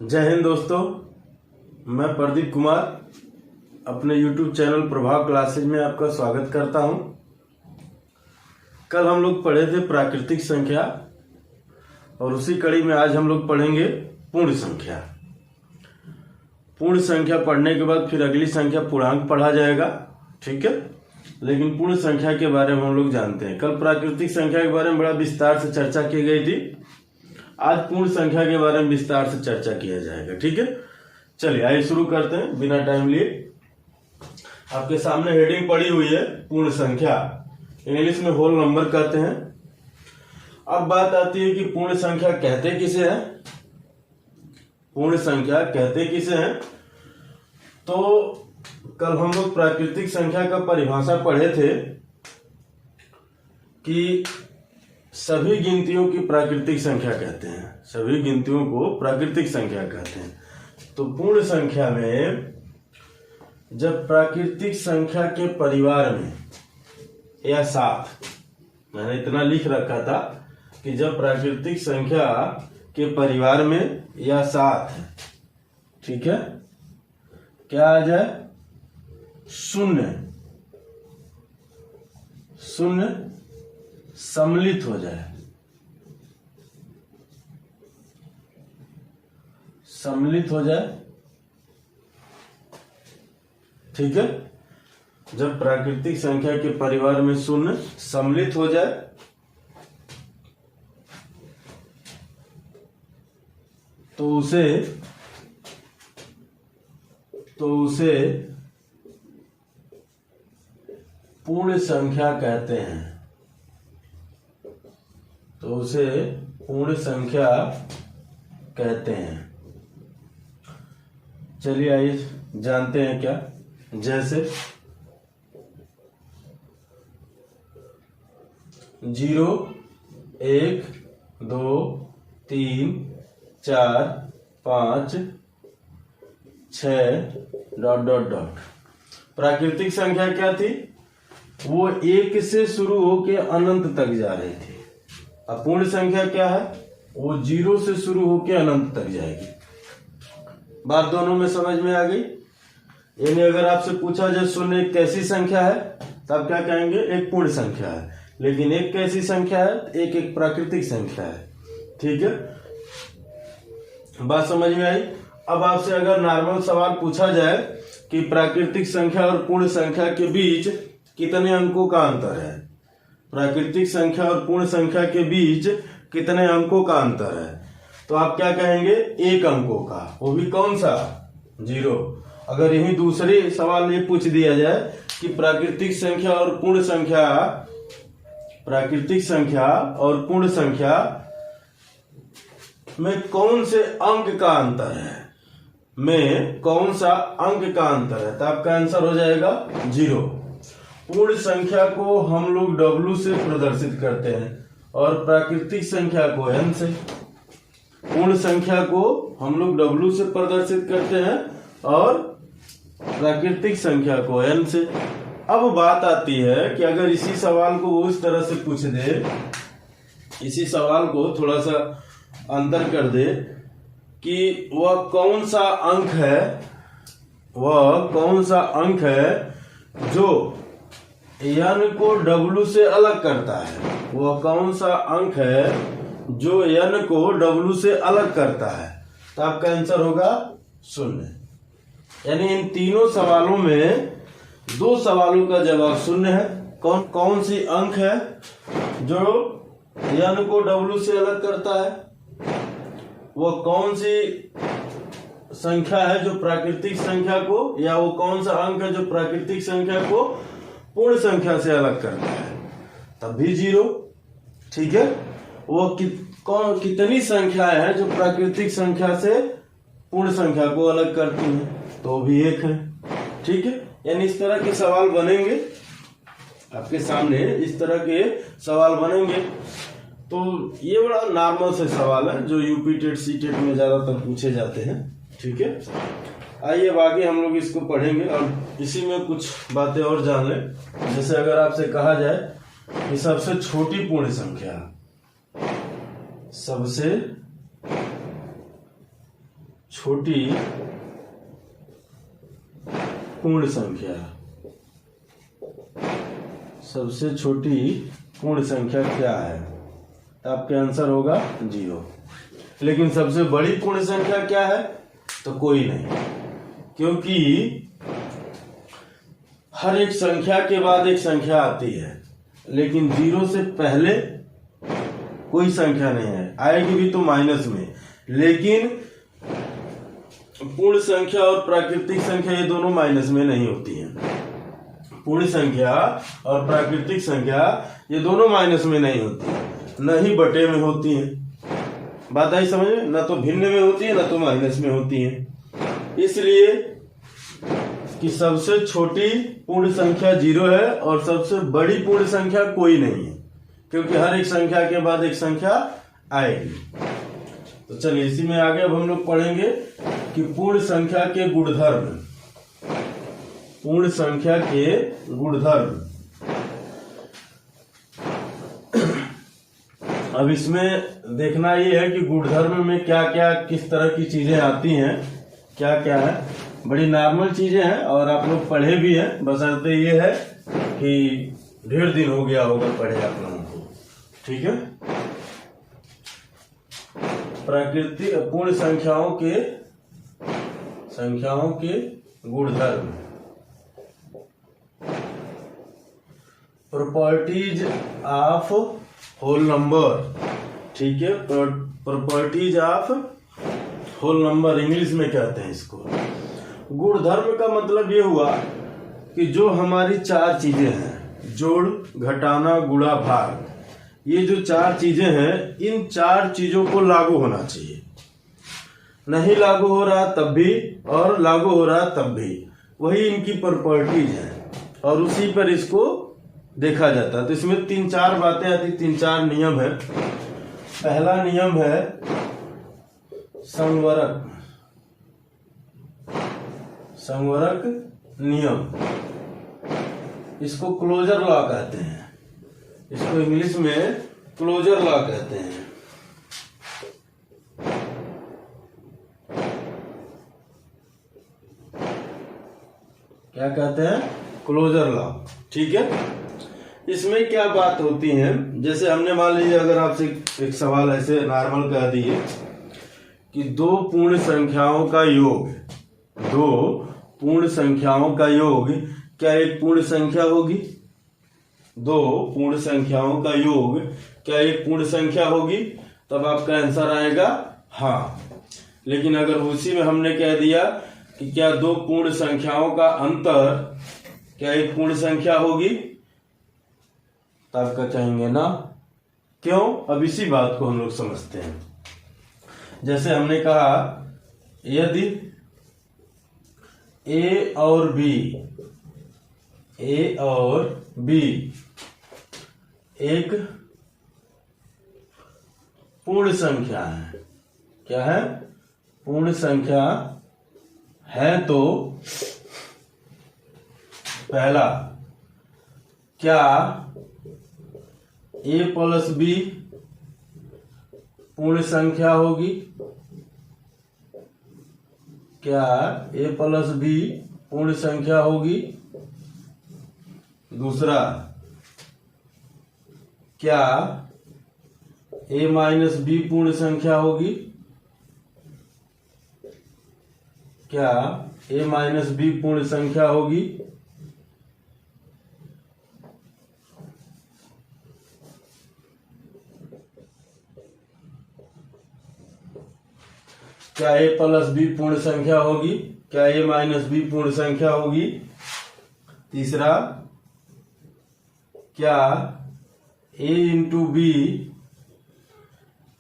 जय हिंद दोस्तों, मैं प्रदीप कुमार अपने YouTube चैनल प्रभाव क्लासेज में आपका स्वागत करता हूं। कल हम लोग पढ़े थे प्राकृतिक संख्या और उसी कड़ी में आज हम लोग पढ़ेंगे पूर्ण संख्या। पूर्ण संख्या पढ़ने के बाद फिर अगली संख्या पूर्णांक पढ़ा जाएगा, ठीक है। लेकिन पूर्ण संख्या के बारे में हम लोग जानते हैं। कल प्राकृतिक संख्या के बारे में बड़ा विस्तार से चर्चा की गई थी, आज पूर्ण संख्या के बारे में विस्तार से चर्चा किया जाएगा, ठीक है। चलिए आइए शुरू करते हैं बिना टाइम लिए। आपके सामने हेडिंग पड़ी हुई है पूर्ण संख्या, इंग्लिश में होल नंबर कहते हैं। अब बात आती है कि पूर्ण संख्या कहते किसे हैं। पूर्ण संख्या कहते किसे हैं, तो कल हम लोग प्राकृतिक संख्या का परिभाषा पढ़े थे कि सभी गिनतियों की प्राकृतिक संख्या कहते हैं। सभी गिनतियों को प्राकृतिक संख्या कहते हैं। तो पूर्ण संख्या में जब प्राकृतिक संख्या के परिवार में या साथ, मैंने इतना लिख रखा था कि जब प्राकृतिक संख्या के परिवार में या साथ, ठीक है, क्या आ जाए, शून्य सम्मिलित हो जाए, ठीक है। जब प्राकृतिक संख्या के परिवार में शून्य सम्मिलित हो जाए तो उसे पूर्ण संख्या कहते हैं। चलिए आइए जानते हैं क्या। जैसे 0, 1, 2, 3, 4, 5, 6 ... प्राकृतिक संख्या क्या थी, वो 1 से शुरू होकर अनंत तक जा रही थी। अपूर्ण संख्या क्या है, वो 0 से शुरू होकर अनंत तक जाएगी। बात दोनों में समझ में आ गई। यानी अगर आपसे पूछा जाए शून्य एक कैसी संख्या है, तब क्या कहेंगे, एक पूर्ण संख्या है। लेकिन एक कैसी संख्या है, एक प्राकृतिक संख्या है, ठीक है। बात समझ में आई। अब आपसे अगर नॉर्मल सवाल पूछा जाए कि प्राकृतिक संख्या और पूर्ण संख्या के बीच कितने अंकों का अंतर है, प्राकृतिक संख्या और पूर्ण संख्या के बीच कितने अंकों का अंतर है, तो आप क्या कहेंगे, 1 अंकों का। वो भी कौन सा, 0। अगर यही दूसरे सवाल में पूछ दिया जाए कि प्राकृतिक संख्या और पूर्ण संख्या में कौन से अंक का अंतर है, तो आपका आंसर हो जाएगा 0। पूर्ण संख्या को हम लोग W से प्रदर्शित करते हैं और प्राकृतिक संख्या को N से। पूर्ण संख्या को हम लोग W से प्रदर्शित करते हैं और प्राकृतिक संख्या को N से। अब बात आती है कि अगर इसी सवाल को वो इस तरह से पूछ दे, इसी सवाल को थोड़ा सा अंतर कर दे कि वह कौन सा अंक है जो N को W से अलग करता है। वह कौन सा अंक है जो N को W से अलग करता है, तो आपका आंसर होगा 0। यानी इन तीनों सवालों में 2 सवालों का जवाब 0 है। कौन सी अंक है जो N को W से अलग करता है, वह कौन सी संख्या है जो प्राकृतिक संख्या को, या वो कौन सा अंक है जो प्राकृतिक संख्या को पूर्ण संख्या से अलग करता है, तब भी 0, ठीक है। वो कितनी संख्याएं हैं जो प्राकृतिक संख्या से पूर्ण संख्या को अलग करती हैं, तो भी 1 है, ठीक है। यानी इस तरह के सवाल बनेंगे आपके सामने, इस तरह के सवाल बनेंगे। तो ये बड़ा नॉर्मल से सवाल है जो यूपी टेट सी टेट में ज्यादातर पूछे जाते हैं, ठीक है। आइए अब आगे हम लोग इसको पढ़ेंगे और इसी में कुछ बातें और जान लें। जैसे अगर आपसे कहा जाए कि सबसे छोटी पूर्ण संख्या, सबसे छोटी पूर्ण संख्या, सबसे छोटी पूर्ण संख्या क्या है? तो आपका आंसर होगा 0। लेकिन सबसे बड़ी पूर्ण संख्या क्या है? तो कोई नहीं, क्योंकि हर एक संख्या के बाद एक संख्या आती है, लेकिन 0 से पहले कोई संख्या नहीं है। आएगी भी तो माइनस में, लेकिन पूर्ण संख्या और प्राकृतिक संख्या ये दोनों माइनस में नहीं होती हैं। पूर्ण संख्या और प्राकृतिक संख्या ये दोनों माइनस में नहीं होती है, न ही बटे में होती हैं। बात आई समझ में? न तो भिन्न में होती है, न तो माइनस में होती है। इसलिए कि सबसे छोटी पूर्ण संख्या 0 है और सबसे बड़ी पूर्ण संख्या कोई नहीं है, क्योंकि हर एक संख्या के बाद एक संख्या आएगी। तो चलिए इसी में आगे अब हम लोग पढ़ेंगे कि पूर्ण संख्या के गुणधर्म। पूर्ण संख्या के गुणधर्म। अब इसमें देखना ये है कि गुणधर्म में क्या क्या किस तरह की चीजें आती हैं, क्या क्या है। बड़ी नॉर्मल चीजें हैं और आप लोग पढ़े भी हैं, बशर्ते ये है कि ढेर दिन हो गया होगा पढ़े आप लोगों को। ठीक है। प्राकृतिक पूर्ण संख्याओं के गुणधर्म। Properties of whole number. ठीक है, properties of whole number English में कहते हैं इसको। गुणधर्म का मतलब ये हुआ कि जो हमारी 4 चीजें हैं, जोड़, घटाना, गुणा, भाग, ये जो 4 चीजें हैं, इन 4 चीजों को लागू होना चाहिए। नहीं लागू हो रहा तब भी और लागू हो रहा तब भी, वही इनकी प्रॉपर्टीज है और उसी पर इसको देखा जाता है। तो इसमें 3-4 बातें आती, 3-4 नियम है। पहला नियम है संवरक नियम। इसको क्लोजर लॉ कहते हैं, इसको इंग्लिश में क्लोजर लॉ कहते हैं। क्या कहते हैं? Closure law. ठीक है। इसमें क्या बात होती है, जैसे हमने मान लीजिए अगर आपसे एक सवाल ऐसे नॉर्मल कह दिए कि 2 पूर्ण संख्याओं का योग, 2 पूर्ण संख्याओं का योग क्या एक पूर्ण संख्या होगी? 2 पूर्ण संख्याओं का योग क्या एक पूर्ण संख्या होगी? तब आपका आंसर आएगा हाँ। लेकिन अगर उसी में हमने कह दिया कि क्या 2 पूर्ण संख्याओं का अंतर क्या एक पूर्ण संख्या होगी, तब का कहेंगे ना। क्यों? अब इसी बात को हम लोग समझते हैं। जैसे हमने कहा यदि ए और बी एक पूर्ण संख्या है, क्या है? पूर्ण संख्या है, तो पहला, क्या a प्लस बी पूर्ण संख्या होगी? क्या a प्लस बी पूर्ण संख्या होगी? दूसरा, क्या a माइनस बी पूर्ण संख्या होगी? क्या a माइनस बी पूर्ण संख्या होगी? क्या a प्लस बी पूर्ण संख्या होगी? क्या a माइनस बी पूर्ण संख्या होगी? तीसरा, क्या a इंटू बी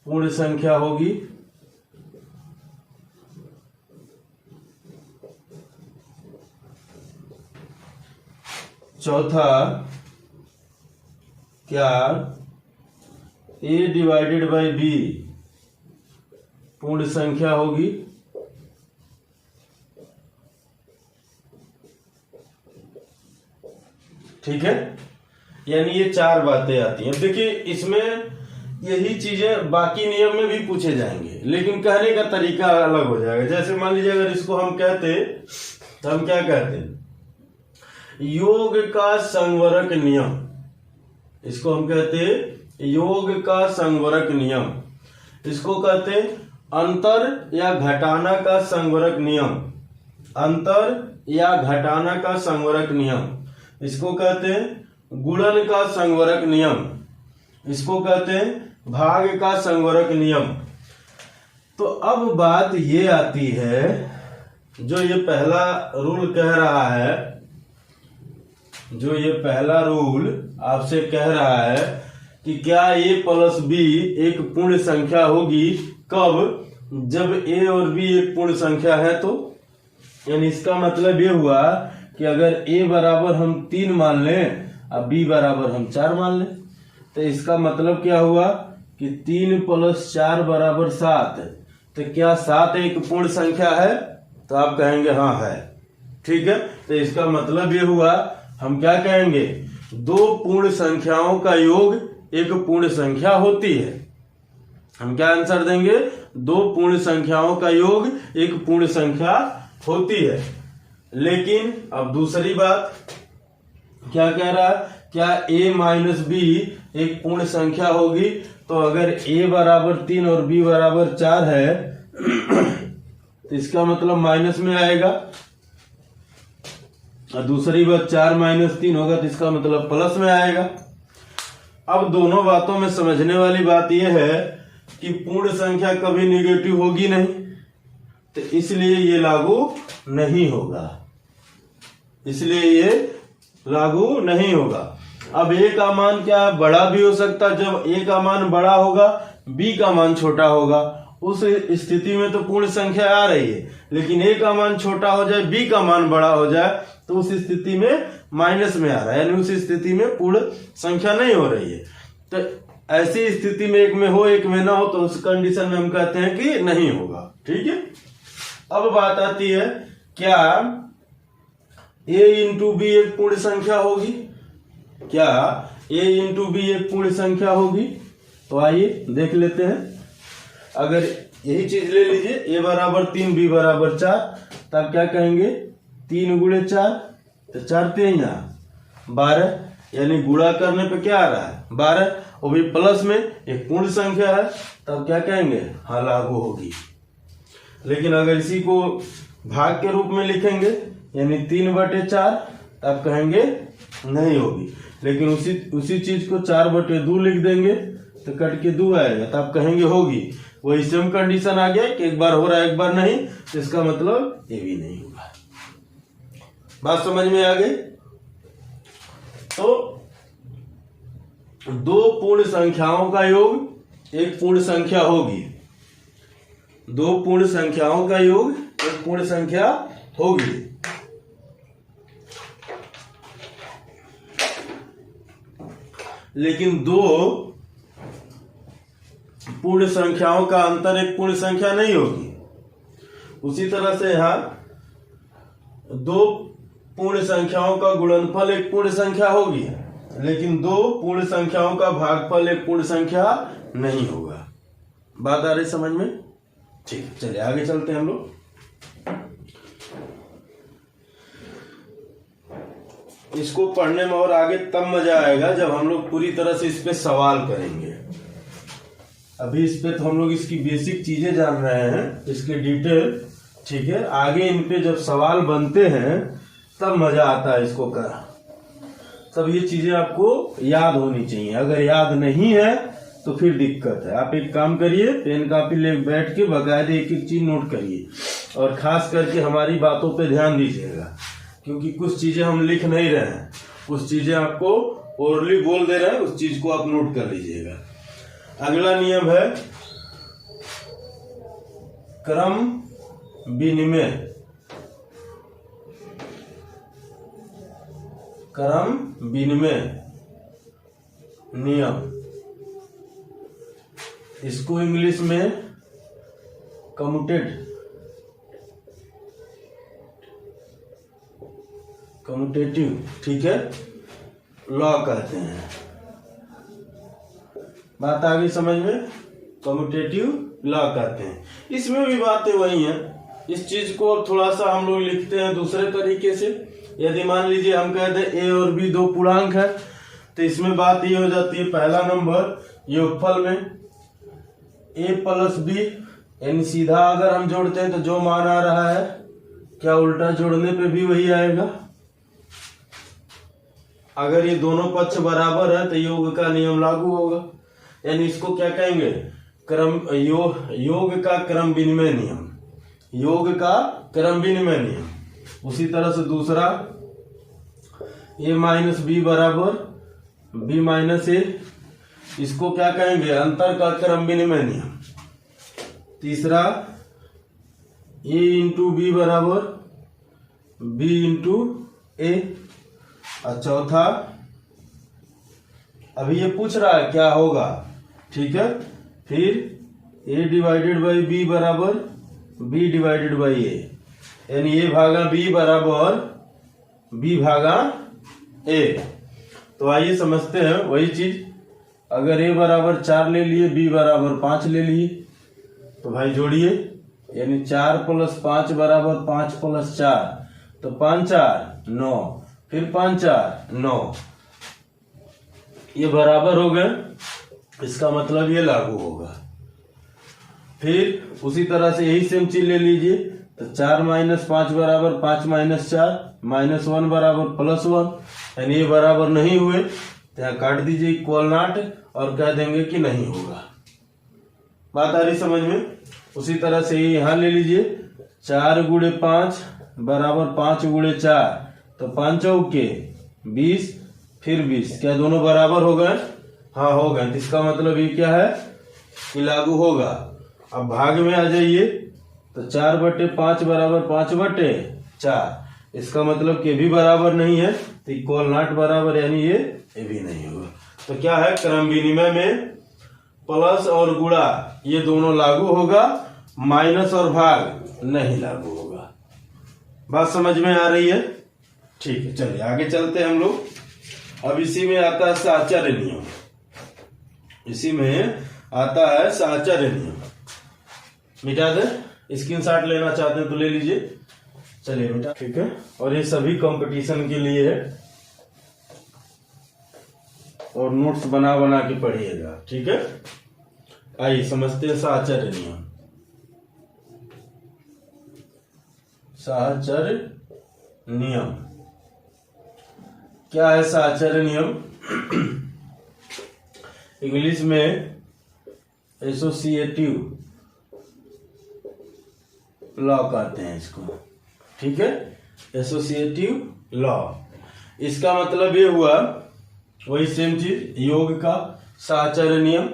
पूर्ण संख्या होगी? चौथा, क्या a डिवाइडेड बाई बी पूर्ण संख्या होगी? ठीक है। यानी ये 4 बातें आती हैं। देखिए इसमें यही चीजें बाकी नियम में भी पूछे जाएंगे, लेकिन कहने का तरीका अलग हो जाएगा। जैसे मान लीजिए अगर इसको हम कहते तो हम क्या कहते हैं, योग का संवरक नियम, इसको हम कहते योग का संवरक नियम, इसको कहते अंतर या घटाना का संवरक नियम, अंतर या घटाना का संवरक नियम, इसको कहते हैं गुणन का संवरक नियम, इसको कहते हैं भाग का संवरक नियम। तो अब बात ये आती है, जो ये पहला रूल कह रहा है, जो ये पहला रूल आपसे कह रहा है कि क्या a प्लस b एक पूर्ण संख्या होगी, कब, जब a और b एक पूर्ण संख्या है। तो यानी इसका मतलब ये हुआ कि अगर a बराबर हम 3 मान लें और b बराबर हम 4 मान लें, तो इसका मतलब क्या हुआ कि 3 + 4 = 7। तो क्या 7 एक पूर्ण संख्या है? तो आप कहेंगे हाँ है, ठीक है। तो इसका मतलब ये हुआ, हम क्या कहेंगे, दो पूर्ण संख्याओं का योग एक पूर्ण संख्या होती है। हम क्या आंसर देंगे, दो पूर्ण संख्याओं का योग एक पूर्ण संख्या होती है। लेकिन अब दूसरी बात क्या कह रहा है, क्या a माइनस b एक पूर्ण संख्या होगी? तो अगर a बराबर 3 और b बराबर 4 है तो इसका मतलब माइनस में आएगा, और दूसरी बात 4 - 3 होगा तो इसका मतलब प्लस में आएगा। अब दोनों बातों में समझने वाली बात यह है कि पूर्ण संख्या कभी निगेटिव होगी नहीं, तो इसलिए ये लागू नहीं होगा, इसलिए ये लागू नहीं होगा। अब a का मान क्या बड़ा भी हो सकता, जब a का मान बड़ा होगा b का मान छोटा होगा, उस स्थिति में तो पूर्ण संख्या आ रही है। लेकिन a का मान छोटा हो जाए, b का मान बड़ा हो जाए, तो उस स्थिति में माइनस में आ रहा है, यानी उस स्थिति में पूर्ण संख्या नहीं हो रही है। तो ऐसी स्थिति में एक में हो एक में ना हो, तो उस कंडीशन में हम कहते हैं कि नहीं होगा, ठीक है। अब बात आती है, क्या a इंटू बी एक पूर्ण संख्या होगी? क्या a इंटू बी एक पूर्ण संख्या होगी? तो आइए देख लेते हैं। अगर यही चीज ले लीजिए, a बराबर 3 b बराबर 4, तब क्या कहेंगे, 3 × 4 तो 4 3 12, यानी गुणा करने पे क्या आ रहा है 12, वो भी प्लस में एक पूर्ण संख्या है, तब क्या कहेंगे, हाँ लागू होगी। लेकिन अगर इसी को भाग के रूप में लिखेंगे, यानी 3/4, तब कहेंगे नहीं होगी। लेकिन उसी चीज को 4/2 लिख देंगे तो कट के 2 आएगा, तब कहेंगे होगी। वही सेम कंडीशन आ गया कि एक बार हो रहा है एक बार नहीं, तो इसका मतलब ये भी नहीं होगा। बात समझ में आ गई? तो दो पूर्ण संख्याओं का योग एक पूर्ण संख्या होगी, दो पूर्ण संख्याओं का योग एक पूर्ण संख्या होगी। लेकिन दो पूर्ण संख्याओं का अंतर एक पूर्ण संख्या नहीं होगी। उसी तरह से यहां दो पूर्ण संख्याओं का गुणनफल एक पूर्ण संख्या होगी, लेकिन दो पूर्ण संख्याओं का भागफल एक पूर्ण संख्या नहीं होगा। बात आ रही समझ में? ठीक, चलिए आगे चलते हैं हम लोग। इसको पढ़ने में और आगे तब मजा आएगा जब हम लोग पूरी तरह से इस पे सवाल करेंगे। अभी इस पे तो हम लोग इसकी बेसिक चीजें जान रहे हैं, इसके डिटेल, ठीक है। आगे इन पे जब सवाल बनते हैं तब मजा आता है इसको कर, तब ये चीजें आपको याद होनी चाहिए। अगर याद नहीं है तो फिर दिक्कत है। आप एक काम करिए, पेन कापी ले बैठ के बकायदे एक एक चीज नोट करिए, और खास करके हमारी बातों पे ध्यान दीजिएगा, क्योंकि कुछ चीजें हम लिख नहीं रहे हैं, कुछ चीजें आपको ओरली बोल दे रहे हैं, उस चीज को आप नोट कर लीजिएगा। अगला नियम है क्रम विनिमय, क्रम विनिमय नियम, इसको इंग्लिश में कम्यूटेटिव, ठीक है, लॉ कहते हैं। बात आ गई समझ में? कम्यूटेटिव लॉ कहते हैं। इसमें भी बातें वही हैं। इस चीज को अब थोड़ा सा हम लोग लिखते हैं दूसरे तरीके से। यदि मान लीजिए हम कहते हैं ए और बी दो पूर्णांक है, तो इसमें बात ये हो जाती है, पहला नंबर योगफल में ए प्लस बी, यानी सीधा अगर हम जोड़ते हैं तो जो मान आ रहा है, क्या उल्टा जोड़ने पे भी वही आएगा? अगर ये दोनों पक्ष बराबर है तो योग का नियम लागू होगा, यानी इसको क्या कहेंगे? योग का क्रम विनिमय नियम, योग का क्रम विनिमय नियम। उसी तरह से दूसरा ए माइनस बी बराबर बी माइनस ए, इसको क्या कहेंगे? अंतर का क्रम विनिमय नियम। तीसरा ए इंटू बी बराबर बी इंटू ए। और चौथा, अभी ये पूछ रहा है क्या होगा, ठीक है। फिर ए डिवाइडेड बाई बी बराबर बी डिवाइडेड बाई ए, यानी ए भागा बी बराबर बी भागा ए। तो आइए समझते हैं वही चीज। अगर ए बराबर 4 ले लिए, बी बराबर 5 ले लिए, तो भाई जोड़िए, यानी 4 प्लस 5 बराबर 5 प्लस 4, तो 5 4 9, फिर 5 4 9, ये बराबर हो गए, इसका मतलब ये लागू होगा। फिर उसी तरह से यही सेम चीज ले लीजिए, तो 4 माइनस 5 बराबर 5 माइनस 4, माइनस 1 बराबर प्लस 1, यानी ये बराबर नहीं हुए तो यहाँ काट दीजिए इक्वल नॉट और कह देंगे कि नहीं होगा। बात आ रही समझ में? उसी तरह से यहाँ ले लीजिए, 4 गुणे 5 बराबर 5 गुणे 4, तो 5 चौके 20, फिर 20, क्या दोनों बराबर हो गए? हाँ हो गए। इसका मतलब ये क्या है कि लागू होगा। अब भाग में आ जाइए, तो 4/5 बराबर 5/4, इसका मतलब कि भी बराबर नहीं है, तो इक्वल नॉट बराबर, यानी ये भी नहीं होगा। तो क्या है, क्रम विनिमय में प्लस और गुणा ये दोनों लागू होगा, माइनस और भाग नहीं लागू होगा। बात समझ में आ रही है? ठीक है, चलिए आगे चलते हैं हम लोग। अब इसी में आता है साहचर्य नियम, इसी में आता है साहचर्य नियम। मिटा दे, स्क्रीनशॉट लेना चाहते हैं तो ले लीजिए। चलिए बेटा, ठीक है। और ये सभी कंपटीशन के लिए है, और नोट्स बना बना के पढ़िएगा, ठीक है। आइए समझते हैं साहचर्य नियम। साहचर्य नियम क्या है? साहचर्य नियम इंग्लिश में एसोसिएटिव लॉ कहते हैं इसको, ठीक है। एसोसिएटिव लॉ, इसका मतलब ये हुआ वही सेम चीज, योग का साहचर्य नियम,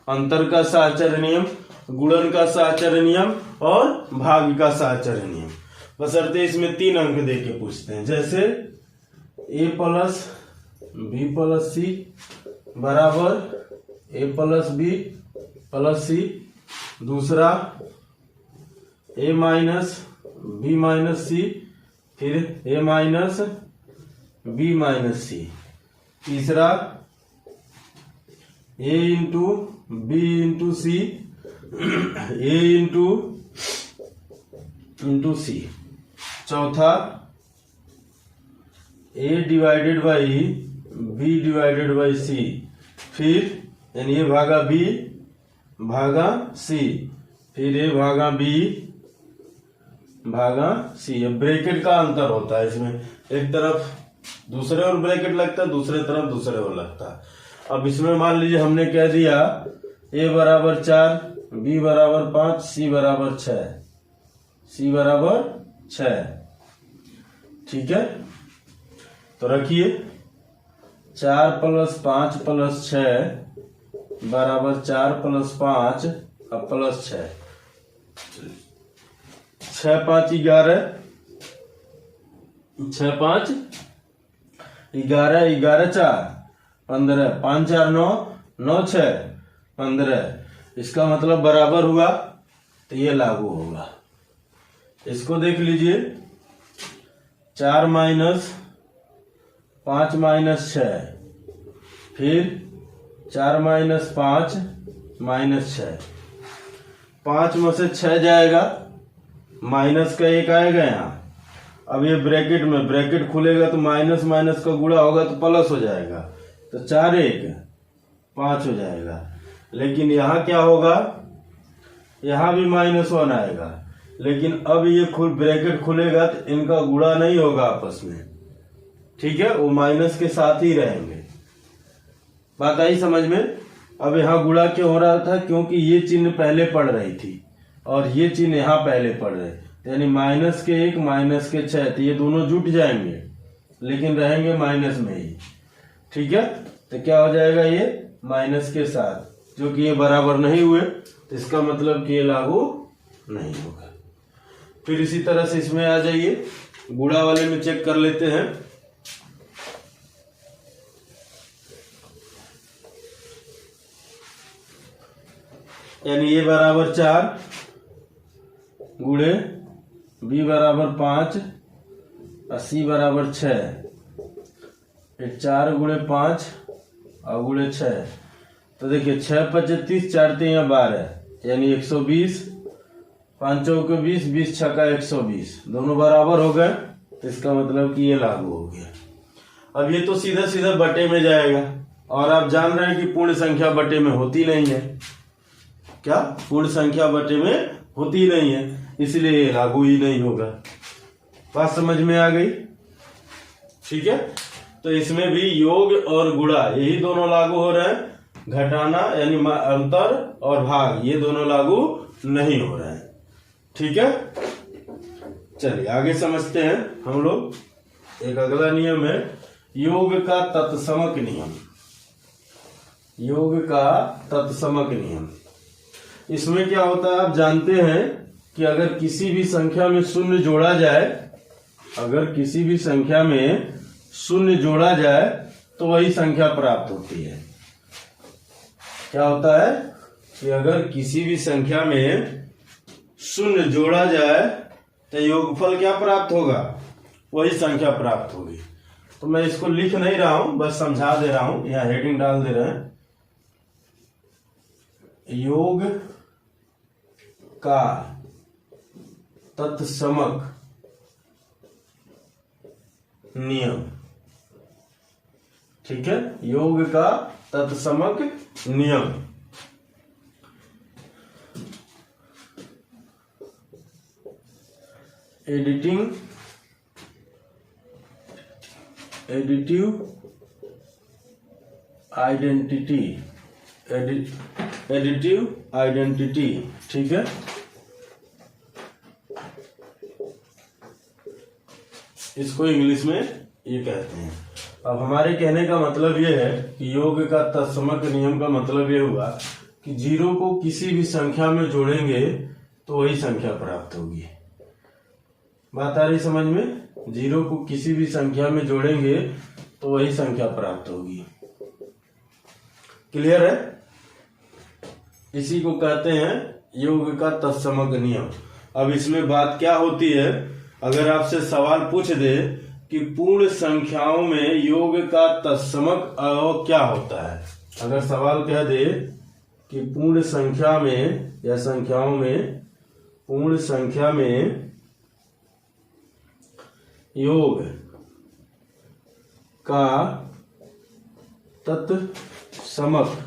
अंतर का साहचर्य नियम, गुणन का साहचर्य नियम और भाग का साहचर्य नियम। बशर्ते इसमें 3 अंक दे के पूछते हैं, जैसे a plus b plus c बराबर a plus b plus c. दूसरा a minus b minus c, फिर a minus b minus c. तीसरा a into b into c, a into c. चौथा a divided by b divided by c, फिर यानी ए भागा B भागा सी, फिर ए भागा बी भागा सी। ब्रैकेट का अंतर होता है इसमें, एक तरफ दूसरे और ब्रैकेट लगता है, दूसरे तरफ दूसरे और लगता है। अब इसमें मान लीजिए हमने कह दिया ए बराबर 4, बी बराबर 5, सी बराबर 6, सी बराबर 6, ठीक है। तो रखिए 4 प्लस 5 प्लस 6 बराबर 4 प्लस 5 अब प्लस 6, 6 5 11, 6 5 11, 11 4 15, 5 4 9, 9 6 15। इसका मतलब बराबर हुआ तो ये लागू होगा। इसको देख लीजिए, 4 माइनस 5 माइनस 6, फिर 4 माइनस 5 माइनस 6, 5 में से 6 जाएगा, माइनस का 1 आएगा यहाँ। अब ये ब्रैकेट में, ब्रैकेट खुलेगा तो माइनस माइनस का गुणा होगा तो प्लस हो जाएगा, तो 4 1 5 हो जाएगा। लेकिन यहाँ क्या होगा, यहाँ भी -1 आएगा, लेकिन अब ये ब्रैकेट खुलेगा तो इनका गुणा नहीं होगा आपस में, ठीक है, वो माइनस के साथ ही रहेंगे। बात आई समझ में। अब यहाँ गुणा क्यों हो रहा था, क्योंकि ये चिन्ह पहले पड़ रही थी और ये चिन्ह यहाँ पहले पड़ रहे, यानी माइनस के 1 माइनस के 6, तो ये दोनों जुट जाएंगे लेकिन रहेंगे माइनस में ही, ठीक है। तो क्या हो जाएगा, ये माइनस के साथ, जो कि ये बराबर नहीं हुए, तो इसका मतलब कि ये लागू नहीं होगा। फिर इसी तरह से इसमें आ जाइए, गुणा वाले में चेक कर लेते हैं। यानी ये बराबर 4 गुणे b बराबर 5 और c बराबर 6, 4 गुणे 5 और गुणे 6, तो देखिए 6 5 30, 4 3 12, यानी 120, 5 चौके 20, 20 छक्का 120, दोनों बराबर हो गए, तो इसका मतलब कि ये लागू हो गया। अब ये तो सीधा सीधा बटे में जाएगा, और आप जान रहे हैं कि पूर्ण संख्या बटे में होती नहीं है। क्या पूर्ण संख्या बटे में होती नहीं है, इसलिए लागू ही नहीं होगा। बात समझ में आ गई, ठीक है। तो इसमें भी योग और गुणा यही दोनों लागू हो रहे हैं, घटाना यानी अंतर और भाग ये दोनों लागू नहीं हो रहे हैं, ठीक है। चलिए आगे समझते हैं हम लोग। एक अगला नियम है योग का तत्समक नियम। योग का तत्समक नियम, इसमें क्या होता है आप जानते हैं कि अगर किसी भी संख्या में शून्य जोड़ा जाए, अगर किसी भी संख्या में शून्य जोड़ा जाए तो वही संख्या प्राप्त होती है। क्या होता है कि अगर किसी भी संख्या में शून्य जोड़ा जाए तो योगफल क्या प्राप्त होगा, वही संख्या प्राप्त होगी। तो मैं इसको लिख नहीं रहा हूं, बस समझा दे रहा हूं, यहां हेडिंग डाल दे रहे हैं, योग का तत्समक नियम, ठीक है। योग का तत्समक नियम, एडिटिव आइडेंटिटी, ठीक है। इसको इंग्लिश में ये कहते हैं। अब हमारे कहने का मतलब ये है कि योग का तत्समक नियम का मतलब ये हुआ कि 0 को किसी भी संख्या में जोड़ेंगे तो वही संख्या प्राप्त होगी। बात आ रही समझ में, 0 को किसी भी संख्या में जोड़ेंगे तो वही संख्या प्राप्त होगी। क्लियर है, इसी को कहते हैं योग का तत्समक नियम। अब इसमें बात क्या होती है, अगर आपसे सवाल पूछ दे कि पूर्ण संख्याओं में योग का तत्समक अवयव क्या होता है, अगर सवाल कह दे कि पूर्ण संख्या में या संख्याओं में, पूर्ण संख्या में योग का तत्समक,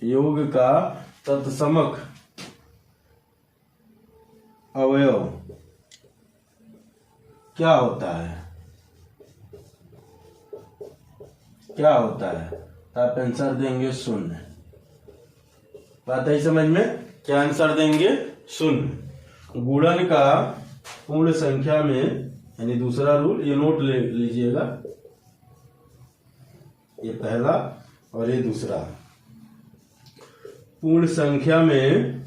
योग का तत्समक अवयव क्या होता है, क्या होता है, तो आप आंसर देंगे शून्य। बात है समझ में, क्या आंसर देंगे, शून्य। गुणन का पूर्ण संख्या में, यानी दूसरा रूल, ये नोट ले लीजिएगा, ये पहला और ये दूसरा। पूर्ण संख्या में,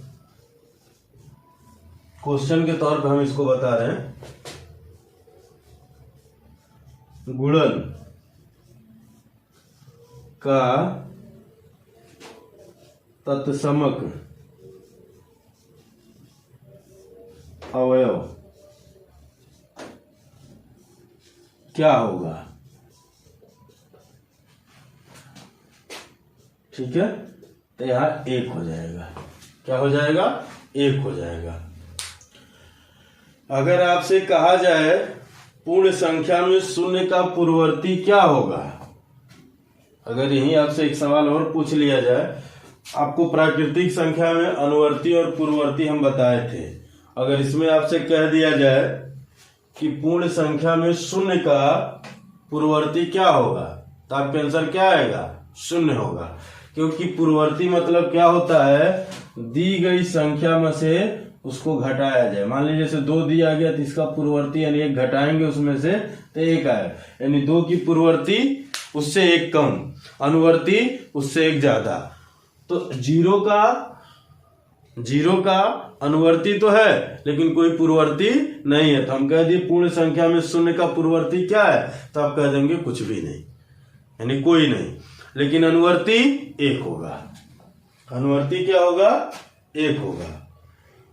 क्वेश्चन के तौर पर हम इसको बता रहे हैं, गुणन का तत्समक अवयव क्या होगा। ठीक है, तो यहाँ 1 हो जाएगा। क्या हो जाएगा? 1 हो जाएगा। अगर आपसे कहा जाए पूर्ण संख्या में शून्य का पूर्ववर्ती क्या होगा, अगर यही आपसे एक सवाल और पूछ लिया जाए, आपको प्राकृतिक संख्या में अनुवर्ती और पूर्ववर्ती हम बताए थे, अगर इसमें आपसे कह दिया जाए कि पूर्ण संख्या में शून्य का पूर्ववर्ती क्या होगा, तो आपका आंसर क्या आएगा? 0 होगा। क्योंकि पूर्ववर्ती मतलब क्या होता है? दी गई संख्या में से उसको घटाया जाए। मान लीजिए जैसे 2 दिया गया तो इसका पूर्ववर्ती यानी 1 घटाएंगे उसमें से तो 1 आए, यानी 2 की पूर्ववर्ती उससे 1 कम, अनुवर्ती उससे 1 ज्यादा। तो 0 का अनुवर्ती तो है लेकिन कोई पूर्ववर्ती नहीं है, तो हम कह दिए पूर्ण संख्या में शून्य का पूर्ववर्ती क्या है, तो आप कह देंगे कुछ भी नहीं, यानी कोई नहीं, लेकिन अनुवर्ती 1 होगा। अनुवर्ती क्या होगा? 1 होगा।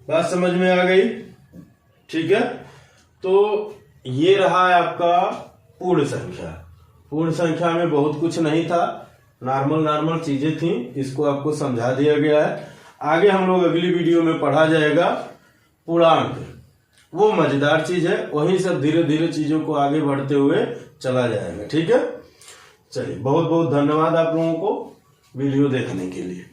बात समझ में आ गई? ठीक है, तो ये रहा है आपका पूर्ण संख्या। पूर्ण संख्या में बहुत कुछ नहीं था, नॉर्मल चीजें थी, इसको आपको समझा दिया गया है। आगे हम लोग अगली वीडियो में पढ़ा जाएगा पूर्णांक, वो मजेदार चीज है, वहीं से धीरे धीरे चीजों को आगे बढ़ते हुए चला जाएगा। ठीक है, चलिए बहुत बहुत धन्यवाद आप लोगों को वीडियो देखने के लिए।